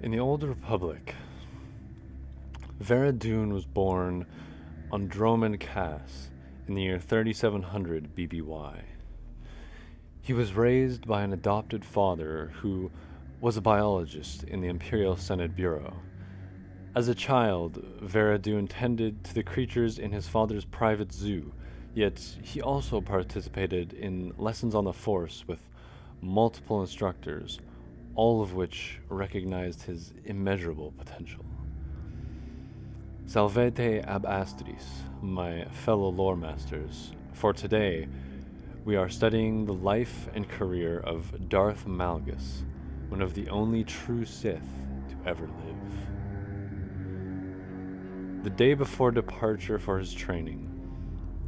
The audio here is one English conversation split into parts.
In the Old Republic, Veradun was born on Droman Cass in the year 3700 BBY. He was raised by an adopted father who was a biologist in the Imperial Senate Bureau. As a child, Veradun tended to the creatures in his father's private zoo, yet he also participated in lessons on the Force with multiple instructors, all of which recognized his immeasurable potential. Salvete ab astris, my fellow lore masters, for today we are studying the life and career of Darth Malgus, one of the only true Sith to ever live. The day before departure for his training,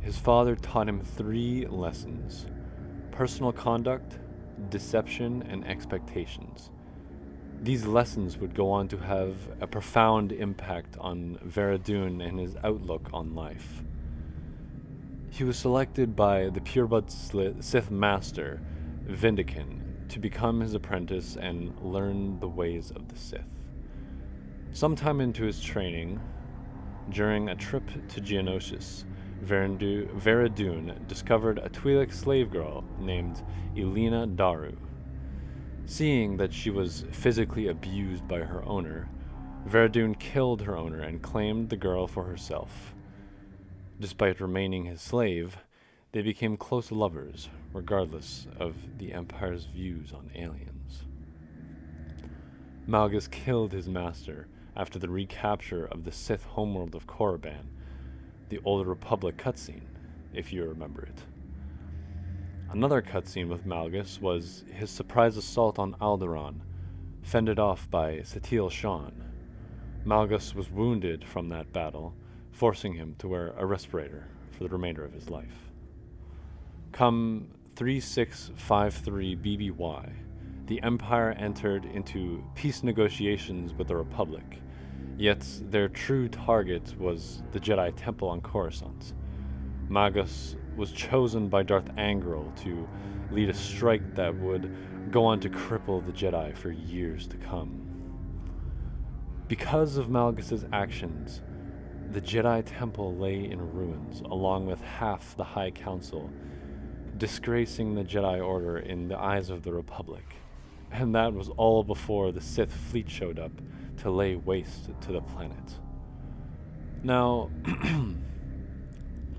his father taught him 3 lessons: personal conduct, deception, and expectations. These lessons would go on to have a profound impact on Veradun and his outlook on life. He was selected by the pureblood Sith Master, Vindican, to become his apprentice and learn the ways of the Sith. Sometime into his training, during a trip to Geonosis, Veradun discovered a Twi'lek slave girl named Elena Daru. Seeing that she was physically abused by her owner, Veradun killed her owner and claimed the girl for herself. Despite remaining his slave, they became close lovers, regardless of the Empire's views on aliens. Malgus killed his master after the recapture of the Sith homeworld of Korriban, the Old Republic cutscene, if you remember it. Another cutscene with Malgus was his surprise assault on Alderaan, fended off by Satil Shan. Malgus was wounded from that battle, forcing him to wear a respirator for the remainder of his life. Come 3653 BBY, the Empire entered into peace negotiations with the Republic, yet their true target was the Jedi Temple on Coruscant. Malgus was chosen by Darth Angral to lead a strike that would go on to cripple the Jedi for years to come. Because of Malgus's actions, the Jedi Temple lay in ruins, along with half the High Council, disgracing the Jedi Order in the eyes of the Republic. And that was all before the Sith fleet showed up to lay waste to the planet. Now,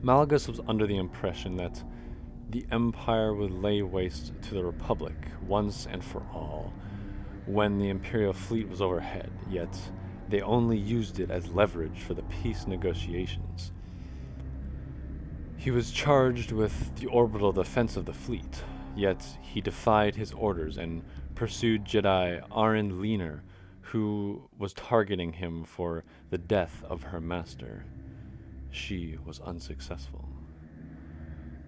Malgus was under the impression that the Empire would lay waste to the Republic once and for all when the Imperial fleet was overhead, yet they only used it as leverage for the peace negotiations. He was charged with the orbital defense of the fleet, yet he defied his orders and pursued Jedi Arin Leaner, who was targeting him for the death of her master. She was unsuccessful.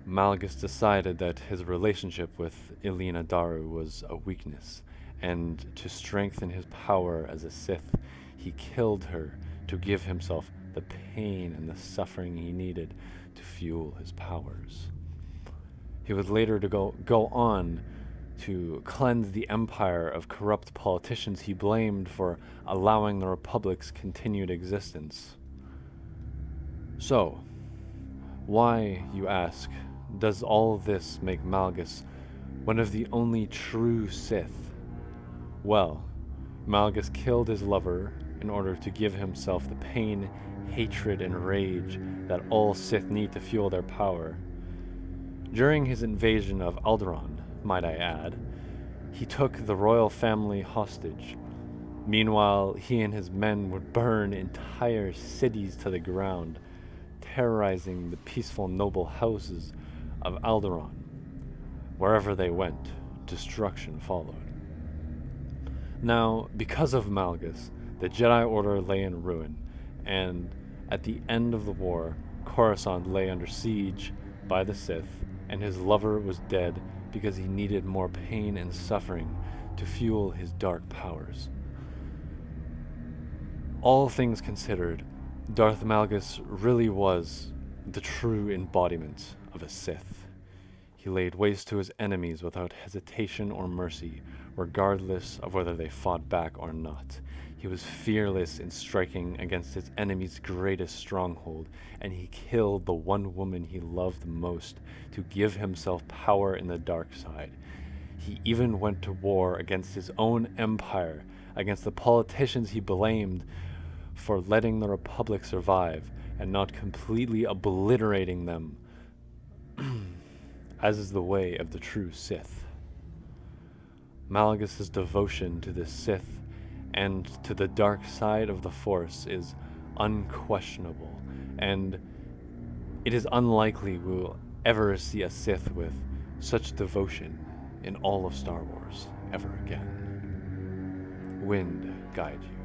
Malgus decided that his relationship with Elena Daru was a weakness, and to strengthen his power as a Sith, he killed her to give himself the pain and the suffering he needed to fuel his powers. He was later to go on to cleanse the Empire of corrupt politicians he blamed for allowing the Republic's continued existence. So, why, you ask, does all this make Malgus one of the only true Sith? Well, Malgus killed his lover in order to give himself the pain, hatred, and rage that all Sith need to fuel their power. During his invasion of Alderaan, might I add, he took the royal family hostage. Meanwhile, he and his men would burn entire cities to the ground, terrorizing the peaceful noble houses of Alderaan. Wherever they went, destruction followed. Now, because of Malgus, the Jedi Order lay in ruin, and at the end of the war, Coruscant lay under siege by the Sith, and his lover was dead because he needed more pain and suffering to fuel his dark powers. All things considered, Darth Malgus really was the true embodiment of a Sith. He laid waste to his enemies without hesitation or mercy, regardless of whether they fought back or not. He was fearless in striking against his enemy's greatest stronghold, and he killed the one woman he loved most to give himself power in the dark side. He even went to war against his own empire, against the politicians he blamed for letting the Republic survive and not completely obliterating them, as is the way of the true Sith. Malgus's devotion to the Sith and to the dark side of the Force is unquestionable, and it is unlikely we will ever see a Sith with such devotion in all of Star Wars ever again. Wind guide you.